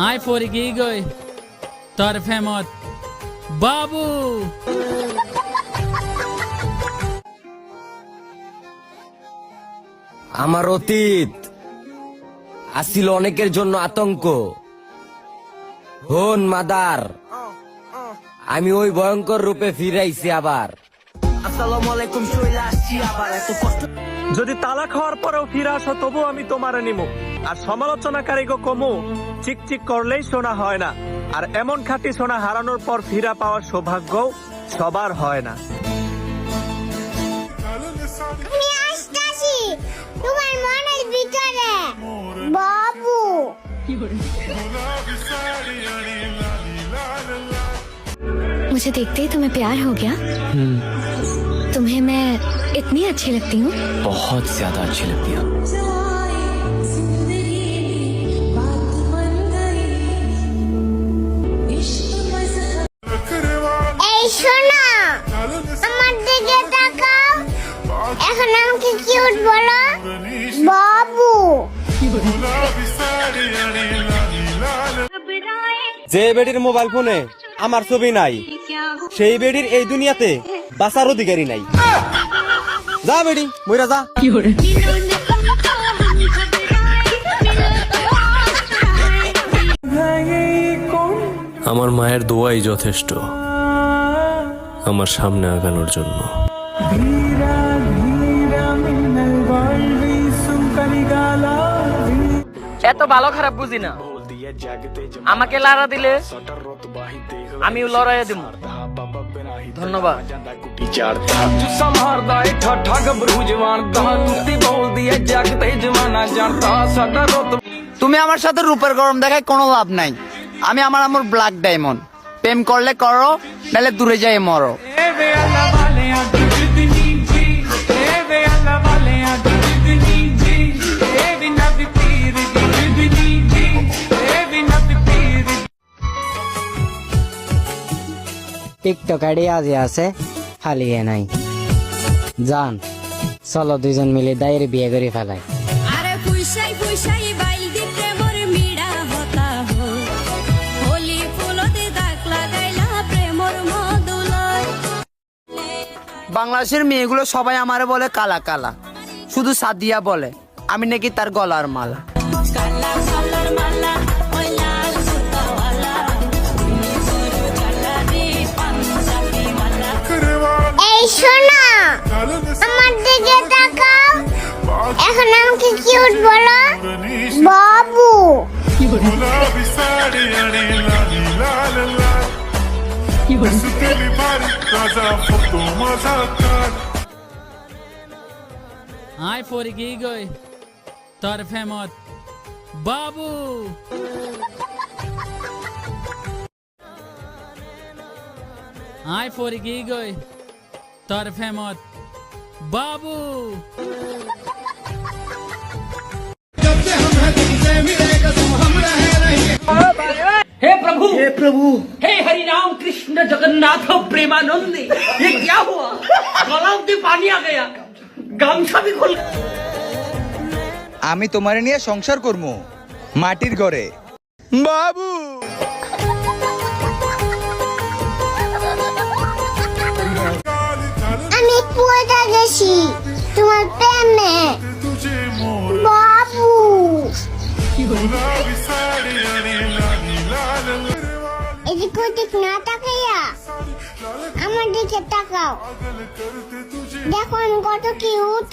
আয় পরে গিয়ে গই তোর ফেমত বাবু। আমার অতীত আসিল অনেকের জন্য আতঙ্ক। হন মাদার, আমি ওই ভয়ঙ্কর রূপে ফিরাইছি আবার। আসসালামু আলাইকুম, চলে আসছি আবার। এত কষ্ট যদি তালাক হওয়ার পরেও ফিরে আসো তবু আমি তোমারে নিমু। আর সমালোচনাকারীগো কমু চিকচিক করলেই শোনা হয় না। আর এমন খাঁটি সোনা হারানোর পর ফিরা পাওয়ার সৌভাগ্য সবার হয় না। আমি আসতাছি তোমার মনের ভিতরে বাবু। मुझे देखते ही तुम्हें प्यार हो गया। तुम्हें मैं इतनी अच्छी लगती हूँ? बहुत ज्यादा अच्छी लगती है। এই শোনো, আমার দিকে তাকাও। এখন আমাকে কিউট বলো বাবু। যে বেডির মোবাইল ফোনে আমার ছবি নাই, সেই বেডির এই দুনিয়াতে বাঁচার অধিকারী নাই। যা বেডি, মইরা যা। আমার মায়ের দোয়াই যথেষ্ট আমার সামনে আগানোর জন্য। এত ভালো খারাপ বুঝি না, আমাকে লারা দিলে আমি লড়াইয়া দিব। ধন্যবাদ। তুমি আমার সাথে রূপের গরম দেখায় কোনো লাভ নাই। আমি আমার ব্ল্যাক ডায়মন্ড। প্রেম করলে করো, নাহলে দূরে যাই মরো। টিকটকারই আজে আছে, হালিয়ে নাই। জান চলো দুজন মিলে দায়ের বিয়ে করে ফেলাই। আরে ফুইসাই ফুইসাই বাইল দিতে মোর মিড়া হতা হো, হোলি ফুলতে দাগ লাগাইলা প্রেমর মধুলয়। বাংলাদেশের মেয়েগুলো সবাই আমারে বলে কালা কালা, শুধু সাদিয়া বলে আমি নাকি তার গলার মালা। কালা কালার মালা ওই লাল সুতাওয়ালা, তুমি সরু চালা রে পাঞ্জাবি মালা। এই শোনো, আমার দিকে তাকাও। এখন আমাকে কিউট বলো বাবু। আয় পরে গিয়ে গই তোর ফেমত বাবু। আয় পরে গিয়ে গই তোর ফেমত বাবু। हे प्रभु, हे प्रभु, हे हरि राम कृष्ण जगन्नाथ प्रेमानंदी। ये क्या हुआ? गला में पानी आ गया, गामछा भी खुल। আমি তোমারে নিয়ে সংসার করবো মাটির ঘরে বাবু। আমি পড়ে গেছি তোমার প্রেমে বাবু। এদিক ওদিক না তাকাইয়া আমার দিকে তাকাও। দেখো আমি কত কিউট।